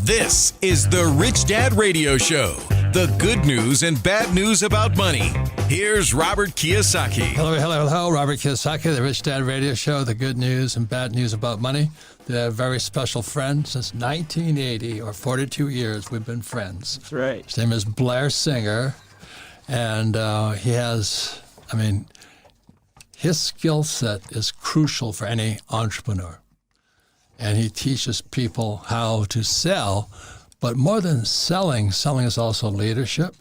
This is the Rich Dad Radio Show. The good news and bad news about money. Here's Robert Kiyosaki. Hello. Robert Kiyosaki, the Rich Dad Radio Show. The good news and bad news about money. They're a very special friend. Since 1980, or 42 years, we've been friends. That's right. His name is Blair Singer. And his skill set is crucial for any entrepreneur. And he teaches people how to sell. But more than selling is also leadership.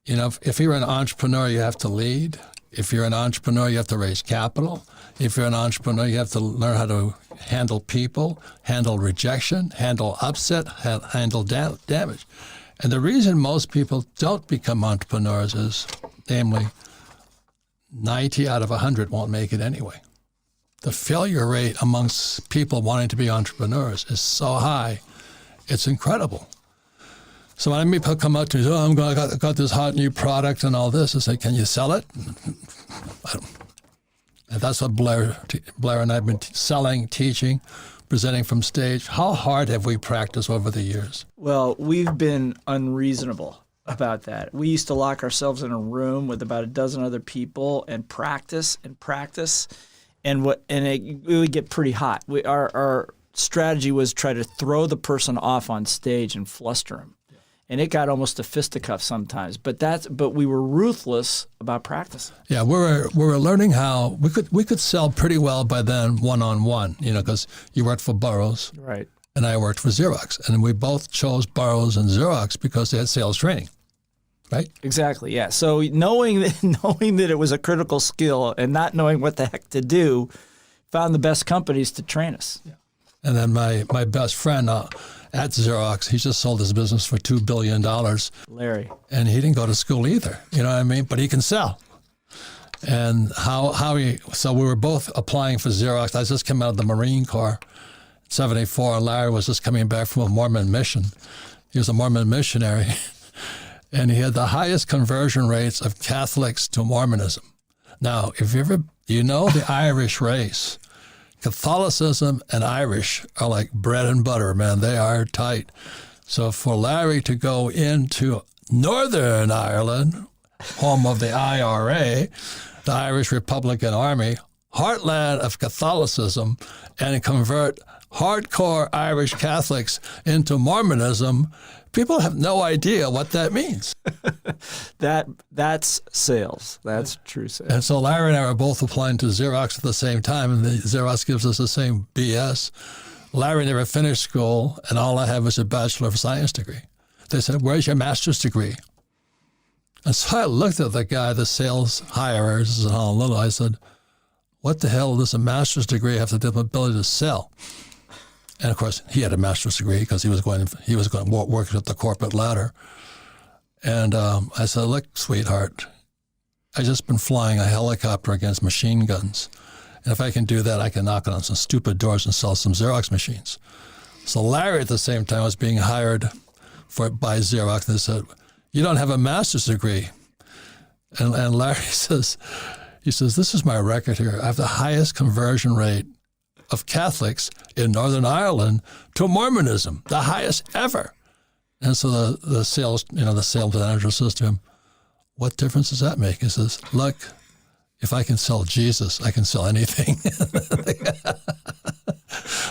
You know, if you're an entrepreneur, you have to lead. If you're an entrepreneur, you have to raise capital. If you're an entrepreneur, you have to learn how to handle people, handle rejection, handle upset, handle damage. And the reason most people don't become entrepreneurs is, namely, 90 out of 100 won't make it anyway. The failure rate amongst people wanting to be entrepreneurs is so high, it's incredible. So when people come up to me, I got this hot new product and all this, I say, can you sell it? And that's what Blair and I have been selling, teaching, presenting from stage. How hard have we practiced over the years? Well, we've been unreasonable about that. We used to lock ourselves in a room with about a dozen other people and practice. And it would get pretty hot. Our strategy was try to throw the person off on stage and fluster him. Yeah. And it got almost to fisticuffs sometimes. But we were ruthless about practicing. Yeah, we were learning how we could sell pretty well by then one-on-one, because you worked for Burroughs. Right. And I worked for Xerox. And we both chose Burroughs and Xerox because they had sales training. Right? Exactly, yeah. So knowing that it was a critical skill and not knowing what the heck to do, found the best companies to train us. Yeah. And then my best friend at Xerox, he just sold his business for $2 billion. Larry. And he didn't go to school either, you know what I mean? But he can sell. And so we were both applying for Xerox. I just came out of the Marine Corps in 74, and Larry was just coming back from a Mormon mission. He was a Mormon missionary. And he had the highest conversion rates of Catholics to Mormonism. Now, if you know the Irish race, Catholicism and Irish are like bread and butter, man. They are tight. So for Larry to go into Northern Ireland, home of the IRA, the Irish Republican Army, heartland of Catholicism, and convert hardcore Irish Catholics into Mormonism, people have no idea what that means. That's sales. That's true sales. And so Larry and I were both applying to Xerox at the same time, and the Xerox gives us the same BS. Larry never finished school, and all I had was a Bachelor of Science degree. They said, "Where's your master's degree?" And so I looked at the guy, the sales hires in Honolulu. I said, "What the hell does a master's degree have to do with the ability to sell?" And of course, he had a master's degree because he was going to work at the corporate ladder. And I said, "Look, sweetheart, I just been flying a helicopter against machine guns, and if I can do that, I can knock on some stupid doors and sell some Xerox machines." So Larry, at the same time, was being hired by Xerox. And they said, "You don't have a master's degree," and Larry says, "This is my record here. I have the highest conversion rate of Catholics in Northern Ireland to Mormonism, the highest ever." And so the sales manager says to him, "What difference does that make?" He says, "Look, if I can sell Jesus, I can sell anything."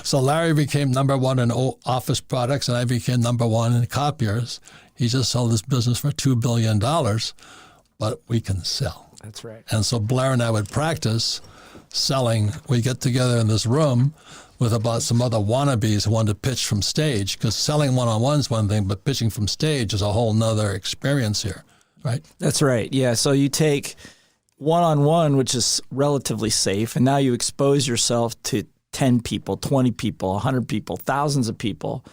So Larry became number one in office products, and I became number one in copiers. He just sold his business for $2 billion, but we can sell. That's right. And so Blair and I would practice selling. We get together in this room with about some other wannabes who want to pitch from stage, because selling one-on-one is one thing, but pitching from stage is a whole nother experience here, right? That's right. Yeah. So you take one-on-one, which is relatively safe, and now you expose yourself to 10 people, 20 people, 100 people, thousands of people.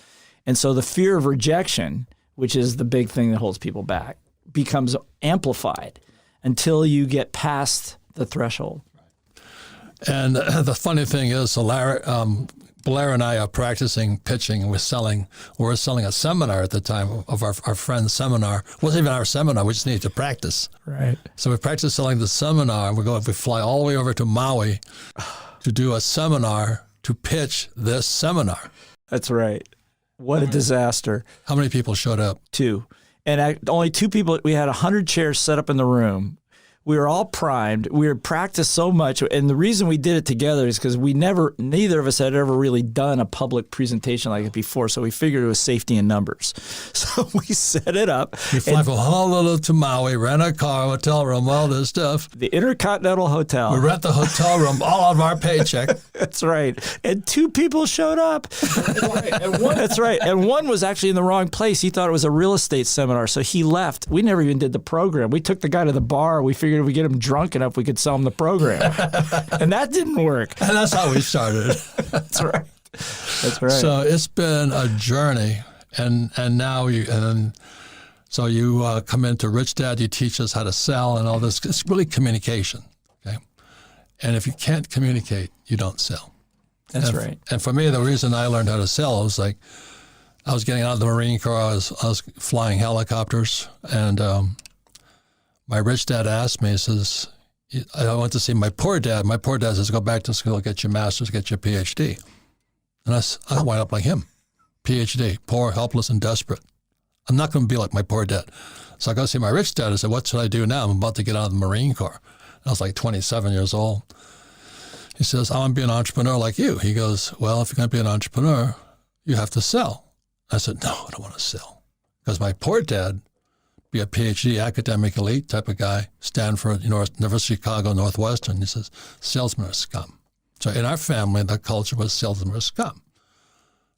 And so the fear of rejection, which is the big thing that holds people back, becomes amplified until you get past the threshold. And the funny thing is, so Blair and I are practicing pitching, and we're selling a seminar at the time of our friend's seminar. It wasn't even our seminar, we just needed to practice. Right. So we practiced selling the seminar, and we fly all the way over to Maui to do a seminar to pitch this seminar. That's right. What a disaster. How many people showed up? 2. And only 2 people. We had 100 chairs set up in the room. We were all primed. We had practiced so much. And the reason we did it together is because neither of us had ever really done a public presentation like it before. So we figured it was safety in numbers. So we set it up. We flew from Honolulu to Maui, rent a car, hotel room, all this stuff. The Intercontinental Hotel. We rent the hotel room, all of our paycheck. That's right. And 2 people showed up. That's right. And one was actually in the wrong place. He thought it was a real estate seminar. So he left. We never even did the program. We took the guy to the bar. We figured if we get him drunk enough, we could sell him the program. And that didn't work. And that's how we started. That's right. That's right. So it's been a journey. And now you come into Rich Dad, you teach us how to sell and all this. It's really communication. Okay. And if you can't communicate, you don't sell. That's right. And for me, the reason I learned how to sell was like, I was getting out of the Marine Corps. I was flying helicopters, and my rich dad asked me, he says, I went to see my poor dad. My poor dad says, go back to school, get your master's, get your PhD. And I wind up like him, PhD, poor, helpless, and desperate. I'm not going to be like my poor dad. So I go see my rich dad. I said, what should I do now? I'm about to get out of the Marine Corps. I was like 27 years old. He says, I want to be an entrepreneur like you. He goes, well, if you're going to be an entrepreneur, you have to sell. I said, no, I don't want to sell. Because my poor dad, be a PhD, academic elite type of guy, Stanford, University of Chicago, Northwestern. He says, salesmen are scum. So in our family, the culture was salesmen are scum.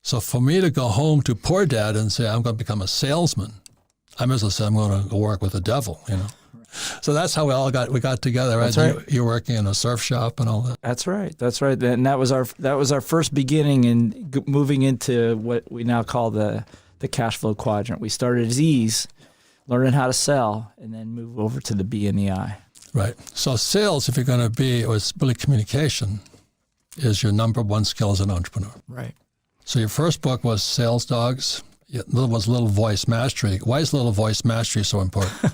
So for me to go home to poor dad and say, I'm going to become a salesman, I might as well say, I'm going to go work with the devil, So that's how we got together, right? That's right. You're working in a surf shop and all that. That's right. That's right. And that was our first beginning in moving into what we now call the cash flow quadrant. We started as E's, learning how to sell, and then move over to the B and the I. Right. So sales, if you're going to be, or it's really communication, is your number one skill as an entrepreneur. Right. So your first book was Sales Dogs. The other was Little Voice Mastery. Why is Little Voice Mastery so important?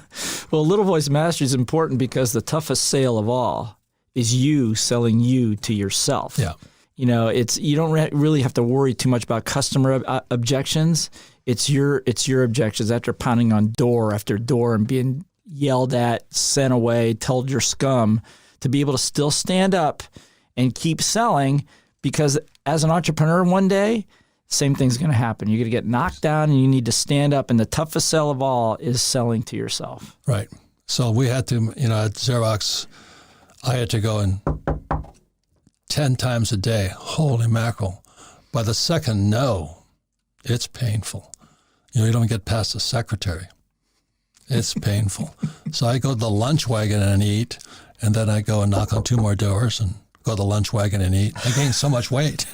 Well, Little Voice Mastery is important because the toughest sale of all is you selling you to yourself. Yeah. You don't really have to worry too much about customer objections. It's your objections after pounding on door after door and being yelled at, sent away, told you're scum, to be able to still stand up and keep selling, because as an entrepreneur one day, same thing's going to happen. You're going to get knocked down and you need to stand up, and the toughest sell of all is selling to yourself. Right. So we had to, at Xerox, I had to go in 10 times a day. Holy mackerel. By the second no, it's painful. You don't get past the secretary. It's painful. So I go to the lunch wagon and eat, and then I go and knock on 2 more doors and go to the lunch wagon and eat. I gained so much weight.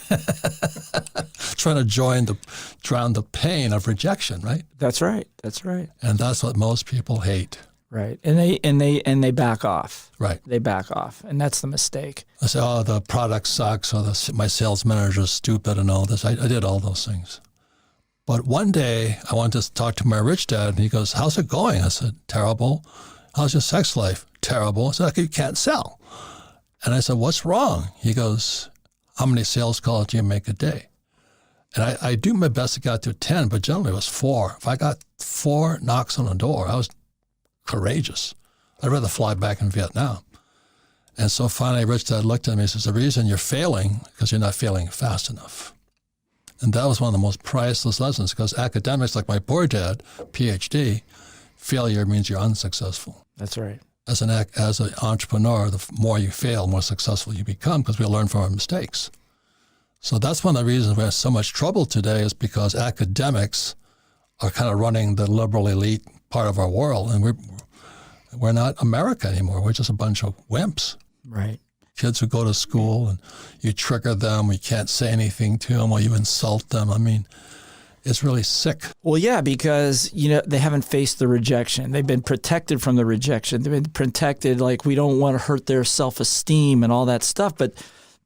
Trying to drown the pain of rejection, right? That's right. That's right. And that's what most people hate. Right. And they back off. Right. They back off. And that's the mistake. I say, oh, the product sucks, or my sales manager is stupid and all this. I did all those things. But one day I wanted to talk to my rich dad, and he goes, how's it going? I said, terrible. How's your sex life? Terrible. I said, you can't sell. And I said, what's wrong? He goes, how many sales calls do you make a day? And I do my best to get to 10, but generally it was 4. If I got 4 knocks on the door, I was courageous. I'd rather fly back in Vietnam. And so finally, Rich Dad looked at me and says, the reason you're failing because you're not failing fast enough. And that was one of the most priceless lessons, because academics like my poor dad, PhD, failure means you're unsuccessful. That's right. As an entrepreneur, the more you fail, the more successful you become, because we learn from our mistakes. So that's one of the reasons we have so much trouble today, is because academics are kind of running the liberal elite part of our world, and we're not America anymore. We're just a bunch of wimps. Right. Kids who go to school and you trigger them, you can't say anything to them, or you insult them. I mean, it's really sick. Well, yeah, because, they haven't faced the rejection. They've been protected from the rejection. They've been protected, like we don't want to hurt their self-esteem and all that stuff.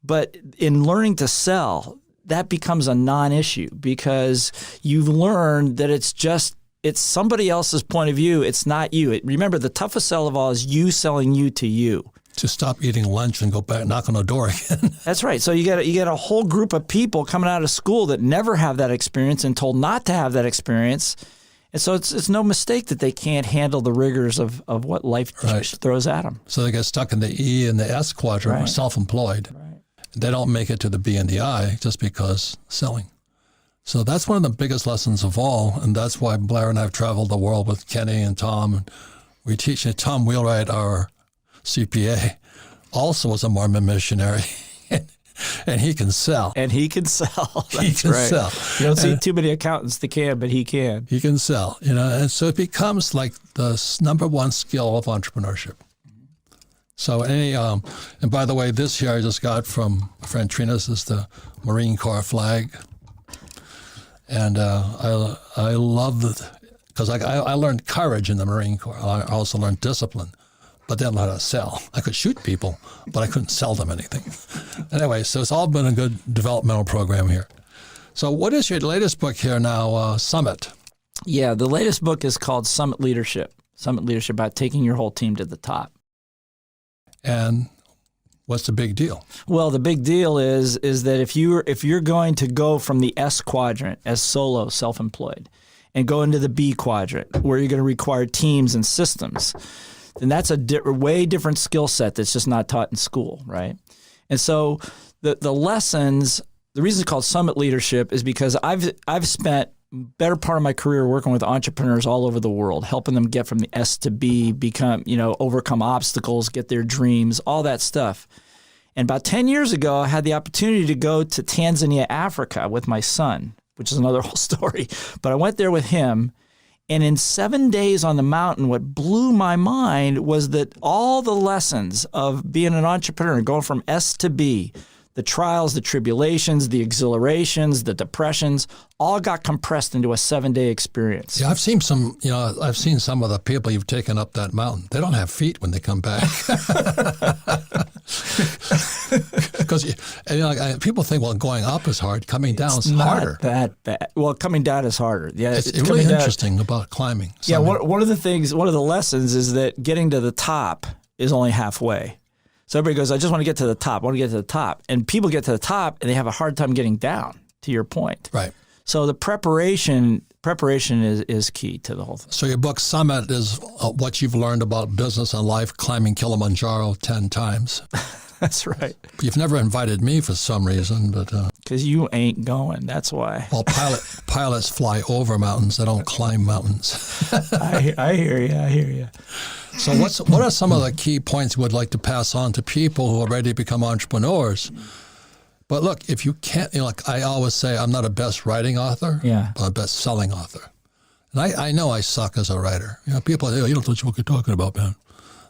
But in learning to sell, that becomes a non-issue, because you've learned that it's somebody else's point of view. It's not you. Remember, the toughest sell of all is you selling you to you. to stop eating lunch and go back, knock on the door again. That's right. So you get a whole group of people coming out of school that never have that experience and told not to have that experience. And so it's no mistake that they can't handle the rigors of what life throws at them. So they get stuck in the E and the S quadrant, or self-employed. Right. They don't make it to the B and the I just because selling. So that's one of the biggest lessons of all, and that's why Blair and I have traveled the world with Kenny and Tom. And we teach Tom Wheelwright, our CPA, also was a Mormon missionary, and he can sell. And he can sell. That's he can sell. You don't see too many accountants that can, but he can. He can sell, and so it becomes like the number one skill of entrepreneurship. So and by the way, this year I just got from a friend Trina, this is the Marine Corps flag. And I love it because I learned courage in the Marine Corps. I also learned discipline, but didn't know how to sell. I could shoot people, but I couldn't sell them anything. Anyway, so it's all been a good developmental program here. So what is your latest book here now, Summit? Yeah, the latest book is called Summit Leadership. Summit Leadership, about taking your whole team to the top. And what's the big deal? Well, the big deal is that if you're going to go from the S quadrant as solo, self-employed, and go into the B quadrant where you're going to require teams and systems, then that's a way different skill set that's just not taught in school, right? And so the lessons, the reason it's called Summit Leadership is because I've spent better part of my career working with entrepreneurs all over the world, helping them get from the S to B, overcome obstacles, get their dreams, all that stuff. And about 10 years ago, I had the opportunity to go to Tanzania, Africa with my son, which is another whole story. But I went there with him. And in 7 days on the mountain, what blew my mind was that all the lessons of being an entrepreneur, going from S to B, the trials, the tribulations, the exhilarations, the depressions, all got compressed into a 7-day experience. Yeah, I've seen some of the people you've taken up that mountain. They don't have feet when they come back. Because people think, well, going up is hard. Coming down is harder. It's not that bad. Well, coming down is harder. Yeah, it's really interesting about climbing. Yeah, one of the lessons is that getting to the top is only halfway. So everybody goes, I just want to get to the top. I want to get to the top. And people get to the top and they have a hard time getting down, to your point. Right. So the preparation is key to the whole thing. So your book Summit is what you've learned about business and life, climbing Kilimanjaro 10 times. That's right. You've never invited me for some reason, but because you ain't going. That's why. Well, pilots fly over mountains. They don't climb mountains. I hear you. So what are some of the key points you would like to pass on to people who are ready to become entrepreneurs? But look, if you can't, like I always say, I'm not a best writing author, but a best selling author. And I know I suck as a writer. People say, you don't know what you're talking about, man.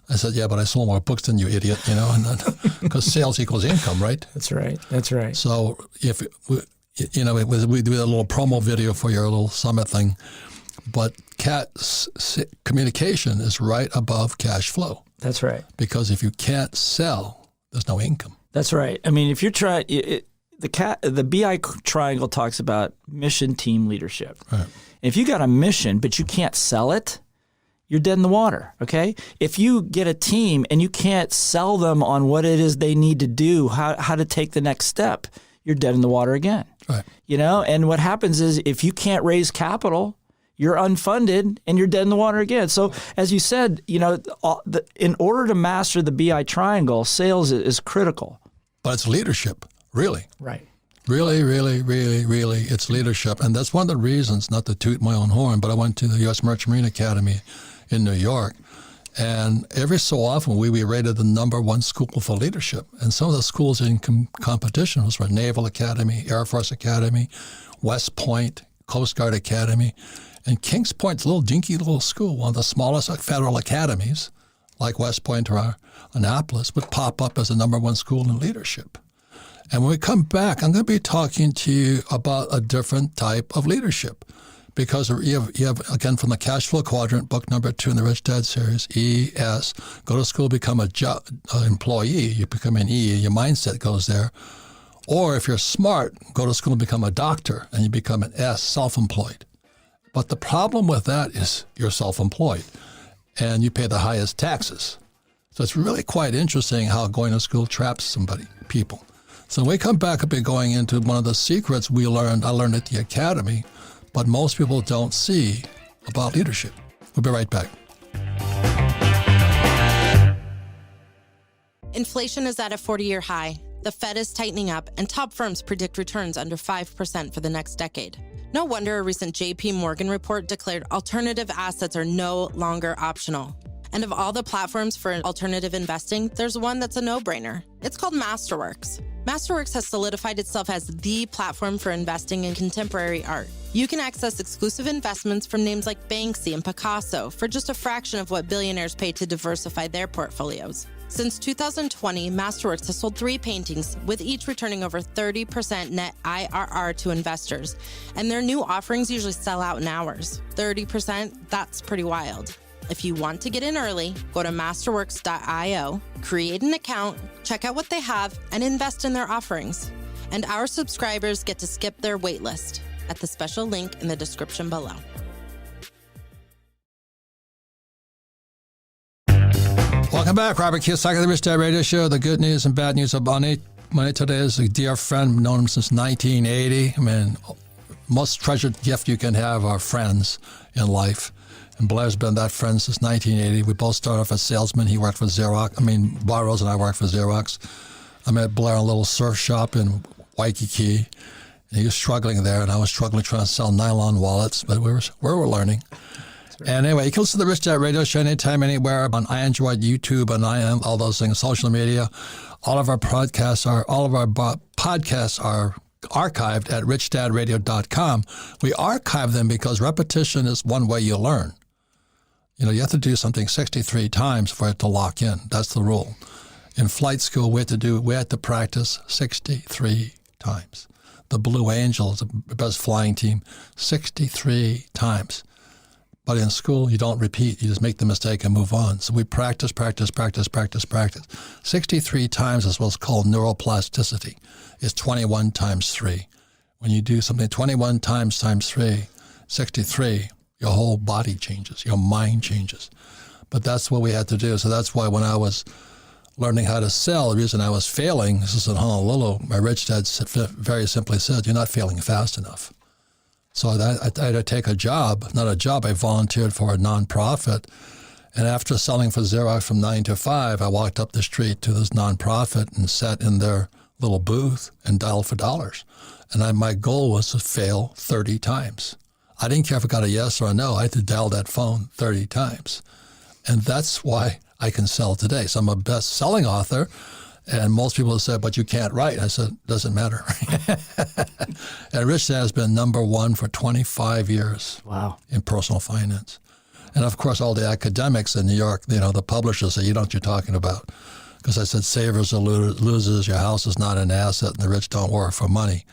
I said, yeah, but I sold more books than you, idiot, because sales equals income, right? That's right. So if, we do a little promo video for your little summit thing, but communication is right above cash flow. That's right. Because if you can't sell, there's no income. That's right. I mean, if you're trying, the BI triangle talks about mission, team, leadership. Right. If you got a mission, but you can't sell it, you're dead in the water, okay? If you get a team and you can't sell them on what it is they need to do, how to take the next step, you're dead in the water again. Right. And what happens is if you can't raise capital, you're unfunded and you're dead in the water again. So as you said, in order to master the BI triangle, sales is critical. But it's leadership, really. Right. Really, really, really, really, it's leadership. And that's one of the reasons, not to toot my own horn, but I went to the U.S. Merchant Marine Academy in New York. And every so often, we rated the #1 school for leadership. And some of the schools in competition was for Naval Academy, Air Force Academy, West Point, Coast Guard Academy. And Kings Point's a little dinky little school, one of the smallest federal academies, like West Point or Annapolis, would pop up as the #1 school in leadership. And when we come back, I'm going to be talking to you about a different type of leadership. Because you have, again, from the cash flow quadrant, book number 2 in the Rich Dad series, ES, go to school, become an employee, you become an E, your mindset goes there. Or if you're smart, go to school and become a doctor, and you become an S, self-employed. But the problem with that is you're self-employed, and you pay the highest taxes. So it's really quite interesting how going to school traps people. So when we come back, I'll be going into one of the secrets I learned at the academy, but most people don't see about leadership. We'll be right back. Inflation is at a 40-year high. The Fed is tightening up, and top firms predict returns under 5% for the next decade. No wonder a recent JP Morgan report declared alternative assets are no longer optional. And of all the platforms for alternative investing, there's one that's a no-brainer. It's called Masterworks. Masterworks has solidified itself as the platform for investing in contemporary art. You can access exclusive investments from names like Banksy and Picasso for just a fraction of what billionaires pay to diversify their portfolios. Since 2020, Masterworks has sold 3 paintings, with each returning over 30% net IRR to investors. And their new offerings usually sell out in hours. 30%, that's pretty wild. If you want to get in early, go to masterworks.io, create an account, check out what they have, and invest in their offerings. And our subscribers get to skip their wait list at the special link in the description below. Welcome back. Robert Kiyosaki, the Rich Dad Radio Show. The good news and bad news of money. Money today is a dear friend, known him since 1980. I mean, most treasured gift you can have are friends in life. And Blair's been that friend since 1980. We both started off as salesmen. He worked for Xerox. Barrows and I worked for Xerox. I met Blair in a little surf shop in Waikiki. And he was struggling there, and I was struggling trying to sell nylon wallets, but we were learning. Right. And anyway, you can listen to the Rich Dad Radio Show anytime, anywhere on Android, YouTube, and all those things, social media. All of our podcasts are archived at richdadradio.com. We archive them because repetition is one way you learn. You have to do something 63 times for it to lock in. That's the rule. In flight school, we had to practice 63 times. The Blue Angels, the best flying team, 63 times. But in school, you don't repeat. You just make the mistake and move on. So we practice. 63 times is what's called neuroplasticity. It's 21 times 3. When you do something 21 times 3, 63, your whole body changes, your mind changes. But that's what we had to do. So that's why when I was learning how to sell, the reason I was failing, this is in Honolulu, my rich dad very simply said, you're not failing fast enough. So I had to take a job, I volunteered for a nonprofit. And after selling for Xerox from 9 to 5, I walked up the street to this nonprofit and sat in their little booth and dialed for dollars. And my goal was to fail 30 times. I didn't care if I got a yes or a no. I had to dial that phone 30 times. And that's why I can sell today. So I'm a best-selling author. And most people have said, but you can't write. I said, doesn't matter. And Rich Dad has been #1 for 25 years. Wow. In personal finance. And of course, all the academics in New York, the publishers say, you know what you're talking about. Because I said, savers are losers, your house is not an asset, and the rich don't work for money.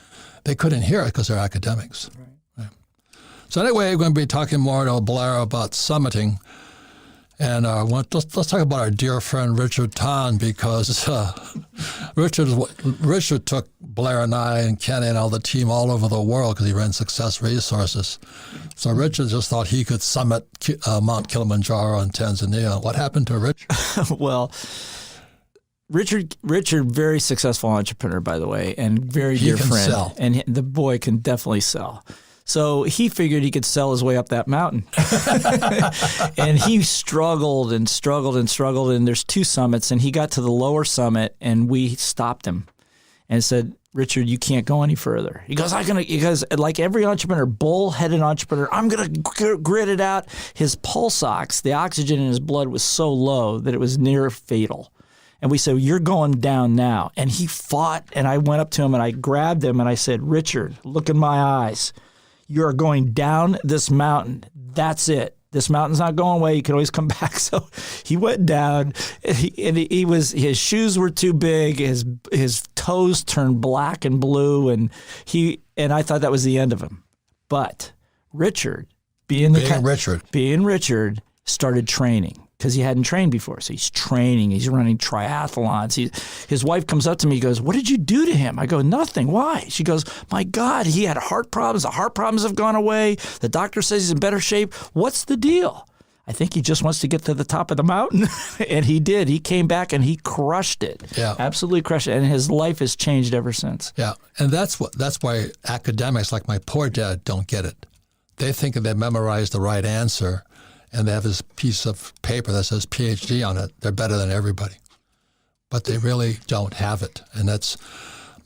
They couldn't hear it because they're academics. Right. So anyway, we're going to be talking more to Blair about summiting. And let's talk about our dear friend Richard Tan, because Richard took Blair and I and Kenny and all the team all over the world because he ran Success Resources. So Richard just thought he could summit Mount Kilimanjaro in Tanzania. What happened to Richard? Well, Richard, very successful entrepreneur, by the way, and very dear friend. He can sell. And the boy can definitely sell. So he figured he could sell his way up that mountain. And he struggled, and there's 2 summits, and he got to the lower summit, and we stopped him and said, Richard, you can't go any further. He goes, because like every entrepreneur, bull-headed entrepreneur, I'm going to grit it out. His pulse ox, the oxygen in his blood was so low that it was near fatal. And we said, you're going down now. And he fought, and I went up to him, and I grabbed him, and I said, Richard, look in my eyes. You're going down this mountain. That's it. This mountain's not going away. You can always come back. So he went down, and his shoes were too big. His toes turned black and blue, and I thought that was the end of him. But Richard, being Richard, started training. Because he hadn't trained before. So he's training. He's running triathlons. His wife comes up to me. He goes, what did you do to him? I go, nothing. Why? She goes, my God, he had heart problems. The heart problems have gone away. The doctor says he's in better shape. What's the deal? I think he just wants to get to the top of the mountain. And he did. He came back and he crushed it. Yeah. Absolutely crushed it. And his life has changed ever since. Yeah. And that's why academics like my poor dad don't get it. They think if they memorize the right answer and they have this piece of paper that says PhD on it, they're better than everybody. But they really don't have it. And that's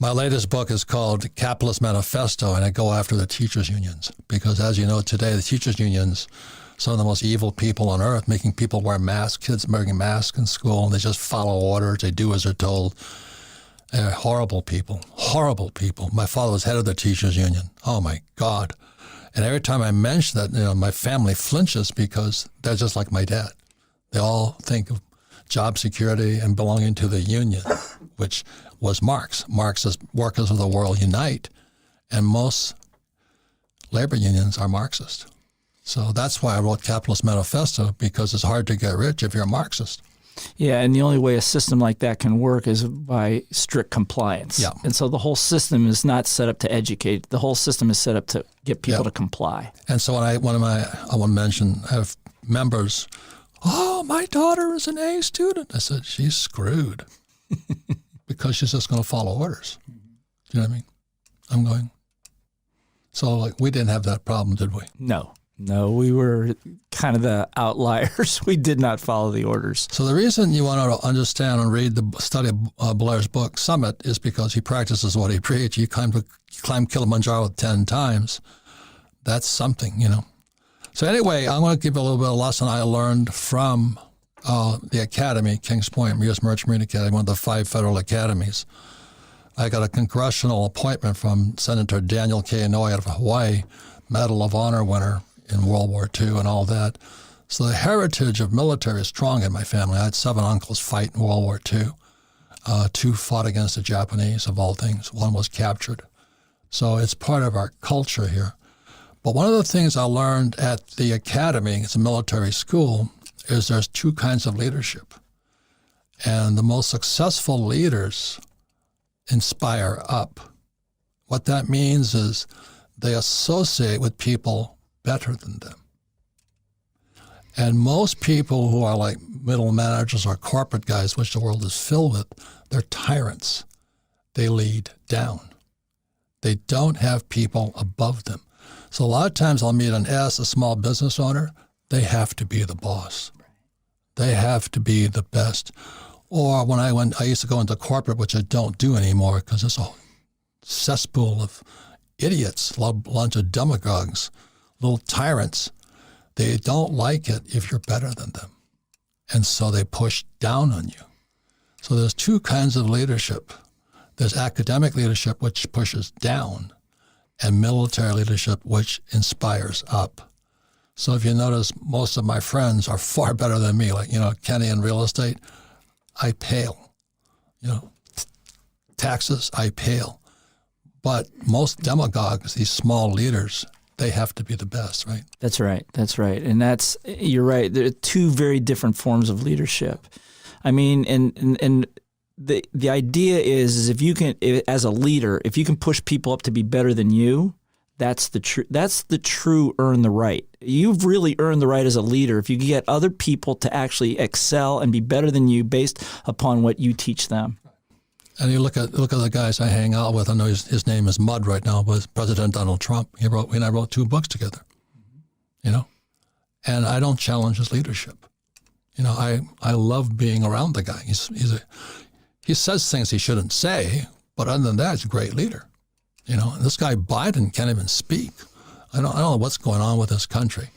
my latest book is called Capitalist Manifesto, and I go after the teachers' unions. Because as you know today, the teachers' unions, some of the most evil people on earth, making people wear masks, kids wearing masks in school, and they just follow orders. They do as they're told. They're horrible people, horrible people. My father was head of the teachers' union. Oh, my God. And every time I mention that, my family flinches because they're just like my dad. They all think of job security and belonging to the union, which was Marx. Marx says workers of the world unite, and most labor unions are Marxist. So that's why I wrote Capitalist Manifesto, because it's hard to get rich if you're a Marxist. Yeah, and the only way a system like that can work is by strict compliance. Yeah. And so the whole system is not set up to educate. The whole system is set up to get people to comply. And so I want to mention, I have members, oh, my daughter is an A student. I said, she's screwed because she's just going to follow orders. Do you know what I mean? I'm going, so we didn't have that problem, did we? No, we were kind of the outliers. We did not follow the orders. So the reason you want to understand and read the study of Blair's book, Summit, is because he practices what he preaches. He climbed Kilimanjaro 10 times. That's something, So anyway, I'm going to give you a little bit of a lesson I learned from the academy, Kings Point, U.S. Merchant Marine Academy, one of the 5 federal academies. I got a congressional appointment from Senator Daniel K. Inouye out of Hawaii, Medal of Honor winner in World War II and all that. So the heritage of military is strong in my family. I had 7 uncles fight in World War II. 2 fought against the Japanese, of all things. 1 was captured. So it's part of our culture here. But one of the things I learned at the academy, it's a military school, is there's 2 kinds of leadership. And the most successful leaders inspire up. What that means is they associate with people better than them. And most people who are like middle managers or corporate guys, which the world is filled with, they're tyrants. They lead down. They don't have people above them. So a lot of times I'll meet an S, a small business owner, they have to be the boss. They have to be the best. Or when I used to go into corporate, which I don't do anymore because it's a cesspool of idiots, a bunch of demagogues, little tyrants. They don't like it if you're better than them. And so they push down on you. So there's 2 kinds of leadership. There's academic leadership, which pushes down, and military leadership, which inspires up. So if you notice, most of my friends are far better than me. Like, Kenny in real estate, I pale. Taxes, I pale. But most demagogues, these small leaders, they have to be the best, right? That's right. And you're right. There are 2 very different forms of leadership. I mean, and the idea is if you can, as a leader, if you can push people up to be better than you, that's the true earn the right. You've really earned the right as a leader if you can get other people to actually excel and be better than you based upon what you teach them. And you look at the guys I hang out with. I know his name is Mud right now, but President Donald Trump. He and I wrote 2 books together. And I don't challenge his leadership. I love being around the guy. He says things he shouldn't say, but other than that, he's a great leader. And this guy Biden can't even speak. I don't know what's going on with this country.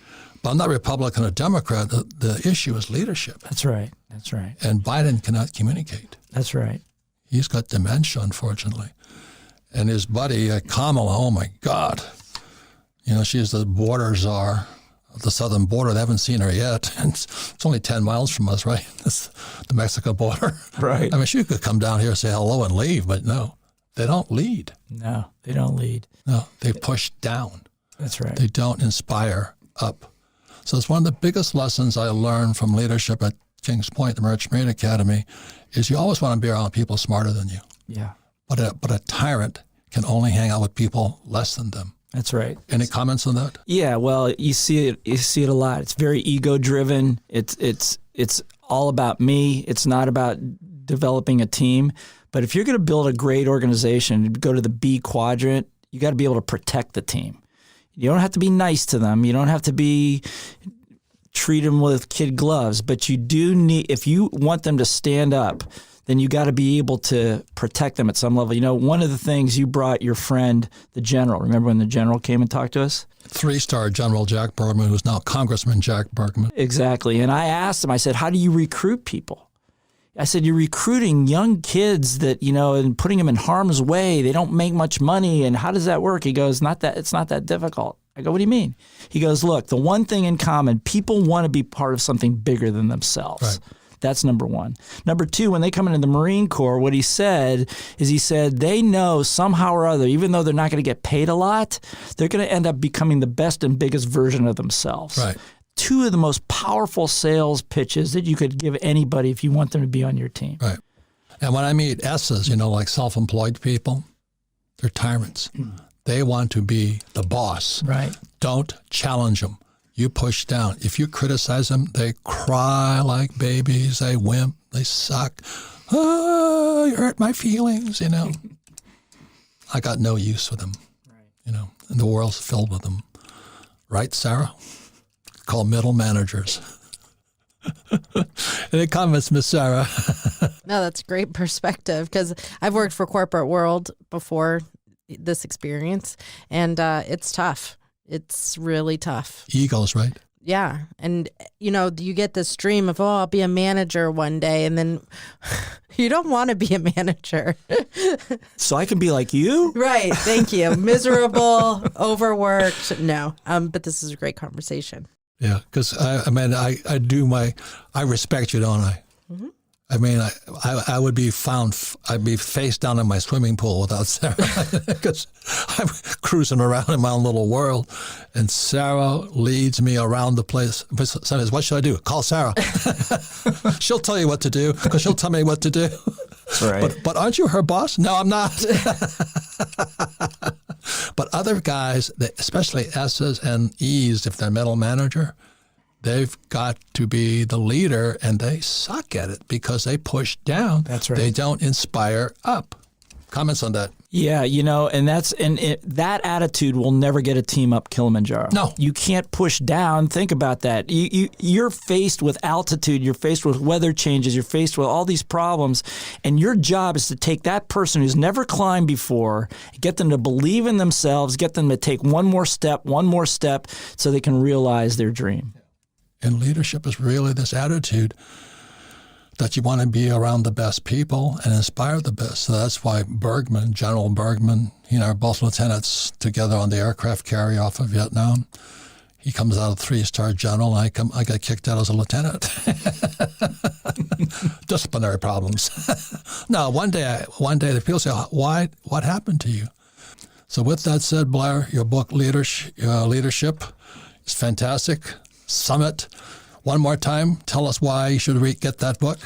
But I'm not Republican or Democrat. The issue is leadership. That's right. And Biden cannot communicate. That's right. He's got dementia, unfortunately. And his buddy, Kamala, oh my God. She's the border czar of the southern border. They haven't seen her yet. And it's only 10 miles from us, right? It's the Mexico border. Right. I mean, she could come down here and say hello and leave, but no, they don't lead. No, they don't lead. No, they push down. That's right. They don't inspire up. So it's one of the biggest lessons I learned from leadership at Kings Point, the Merchant Marine Academy, is you always want to be around people smarter than you. Yeah. But a tyrant can only hang out with people less than them. That's right. Any comments on that? Yeah, well, you see it a lot. It's very ego driven. It's all about me. It's not about developing a team. But if you're going to build a great organization, go to the B quadrant, you got to be able to protect the team. You don't have to be nice to them. You don't have to treat them with kid gloves, but you do need, if you want them to stand up, then you got to be able to protect them at some level. You know, one of the things you brought your friend, the general, remember when the general came and talked to us? 3-star General Jack Bergman, who's now Congressman Jack Bergman. Exactly. And I asked him, I said, how do you recruit people? I said, you're recruiting young kids that, you know, and putting them in harm's way. They don't make much money. And how does that work? He goes, it's not that difficult. I go, what do you mean? He goes, look, the one thing in common, people want to be part of something bigger than themselves. Right. That's number one. Number two, when they come into the Marine Corps, what he said they know somehow or other, even though they're not going to get paid a lot, they're going to end up becoming the best and biggest version of themselves. Right. Two of the most powerful sales pitches that you could give anybody if you want them to be on your team. Right. And when I meet S's, you know, like self-employed people, they're tyrants. They want to be the boss. Right. Don't challenge them. You push down. If you criticize them, they cry like babies. They wimp. They suck. Oh, you hurt my feelings, you know. I got no use for them, you know, and the world's filled with them. Right, Sarah? Called middle managers. Any comments, Miss Sarah? No, that's great perspective because I've worked for corporate world before this experience, and it's tough. It's really tough. Egos, right? Yeah. And, you know, you get this dream of, I'll be a manager one day. And then you don't want to be a manager. So I can be like you? Right. Thank you. Miserable, overworked. No. But this is a great conversation. Yeah. Because, I respect you, don't I? Mm-hmm. I mean, I would be I'd be face down in my swimming pool without Sarah because I'm cruising around in my own little world. And Sarah leads me around the place. Sometimes, what should I do? Call Sarah. She'll tell you what to do because she'll tell me what to do. Right. But aren't you her boss? No, I'm not. But other guys, especially S's and E's, if they're middle manager, they've got to be the leader, and they suck at it because they push down. That's right. They don't inspire up. Comments on that? Yeah, you know, and that attitude will never get a team up Kilimanjaro. No. You can't push down. Think about that. You're faced with altitude. You're faced with weather changes. You're faced with all these problems. And your job is to take that person who's never climbed before, get them to believe in themselves, get them to take one more step so they can realize their dream. And leadership is really this attitude that you want to be around the best people and inspire the best. So that's why General Bergman, are both lieutenants together on the aircraft carrier off of Vietnam. He comes out a 3-star general, and I got kicked out as a lieutenant. Disciplinary problems. No, one day the people say, "Why? What happened to you?" So with that said, Blair, your book Leadership is fantastic. Summit. One more time, tell us why you should get that book.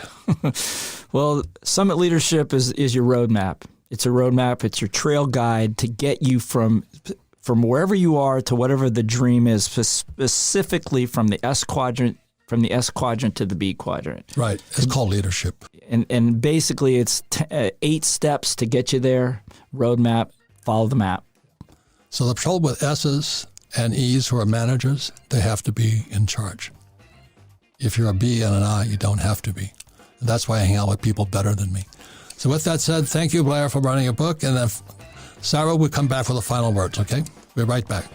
Well, Summit Leadership is your roadmap. It's a roadmap. It's your trail guide to get you from wherever you are to whatever the dream is, specifically from the S quadrant to the B quadrant. Right. It's called leadership. And basically, it's 8 steps to get you there. Roadmap. Follow the map. So the trouble with S's and E's who are managers, they have to be in charge. If you're a B and an I, you don't have to be. And that's why I hang out with people better than me. So with that said, thank you, Blair, for running a book. And then Sarah will come back for the final words, okay? We're right back.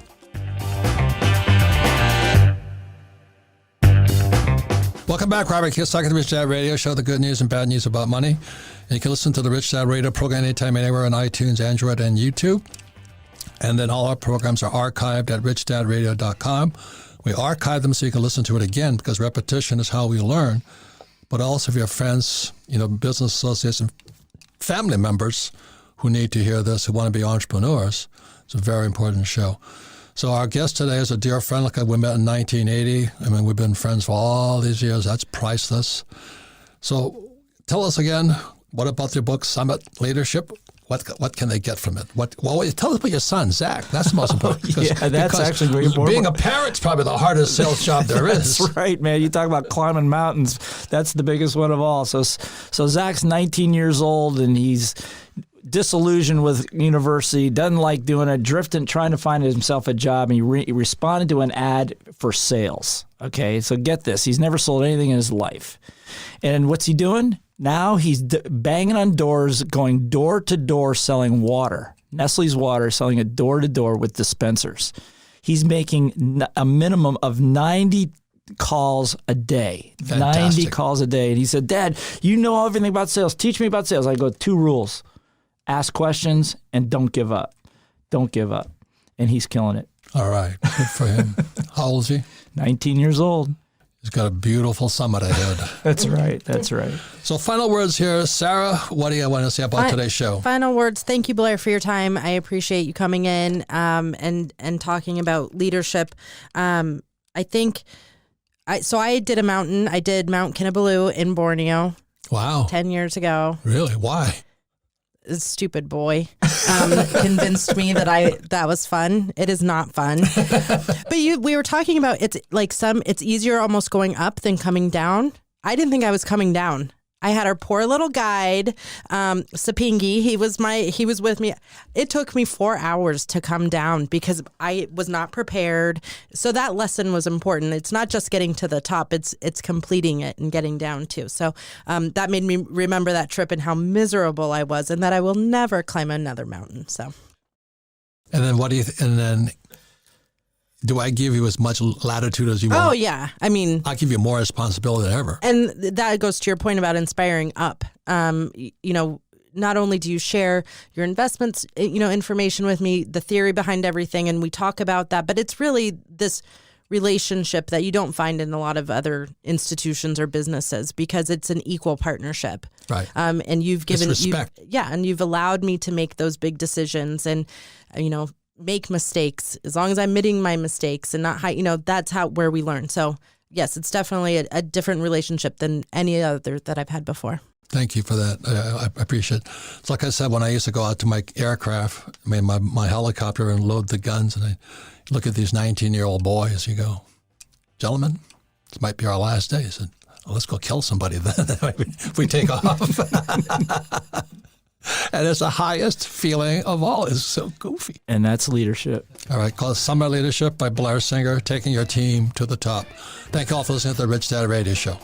Welcome back, Robert Kiyosaki, the Rich Dad Radio Show, the good news and bad news about money. And you can listen to the Rich Dad Radio program anytime, anywhere on iTunes, Android, and YouTube. And then all our programs are archived at richdadradio.com. We archive them so you can listen to it again because repetition is how we learn. But also if you have friends, business associates and family members who need to hear this, who want to be entrepreneurs, it's a very important show. So our guest today is a dear friend. Like we met in 1980. I mean, we've been friends for all these years. That's priceless. So tell us again, what about your book, Summit Leadership? what can they get from it? Well, tell us about your son, Zach. That's the most important. That's actually very important. Being a parent's probably the hardest sales job there is. That's right, man. You talk about climbing mountains. That's the biggest one of all. So Zach's 19 years old, and he's disillusioned with university, doesn't like doing it, drifting, trying to find himself a job, and he responded to an ad for sales. Okay, so get this. He's never sold anything in his life. And what's he doing? Now he's banging on doors, going door to door selling water. Nestle's water, selling it door to door with dispensers. He's making a minimum of 90 calls a day. Fantastic. 90 calls a day. And he said, Dad, you know everything about sales. Teach me about sales. I go, 2 rules. Ask questions and don't give up. Don't give up. And he's killing it. All right. Good for him. How old is he? 19 years old. He's got a beautiful summit ahead. That's right. That's right. So final words here. Sarah, what do you want to say about today's show? Final words. Thank you, Blair, for your time. I appreciate you coming in and talking about leadership. I think, I did a mountain. I did Mount Kinabalu in Borneo. Wow. 10 years ago. Really? Why? A stupid boy convinced me that was fun. It is not fun. But we were talking about it's easier almost going up than coming down. I didn't think I was coming down. I had our poor little guide, Sapingi. He was with me. It took me 4 hours to come down because I was not prepared. So that lesson was important. It's not just getting to the top, it's completing it and getting down too. So that made me remember that trip and how miserable I was and that I will never climb another mountain. So. And then do I give you as much latitude as you want? Oh, yeah. I mean, I'll give you more responsibility than ever. And that goes to your point about inspiring up. Not only do you share your investments, information with me, the theory behind everything, and we talk about that, but it's really this relationship that you don't find in a lot of other institutions or businesses because it's an equal partnership. Right. And you've given respect. And you've allowed me to make those big decisions and, make mistakes as long as I'm admitting my mistakes and not that's where we learn. So yes, it's definitely a different relationship than any other that I've had before. Thank you for that. I appreciate it. It's like I said, when I used to go out to my aircraft, my helicopter and load the guns, and I look at these 19-year-old boys, you go, gentlemen, this might be our last day. I said, well, let's go kill somebody then if we take off. And it's the highest feeling of all. It's so goofy. And that's leadership. All right, called Summer Leadership by Blair Singer, taking your team to the top. Thank you all for listening to the Rich Dad Radio Show.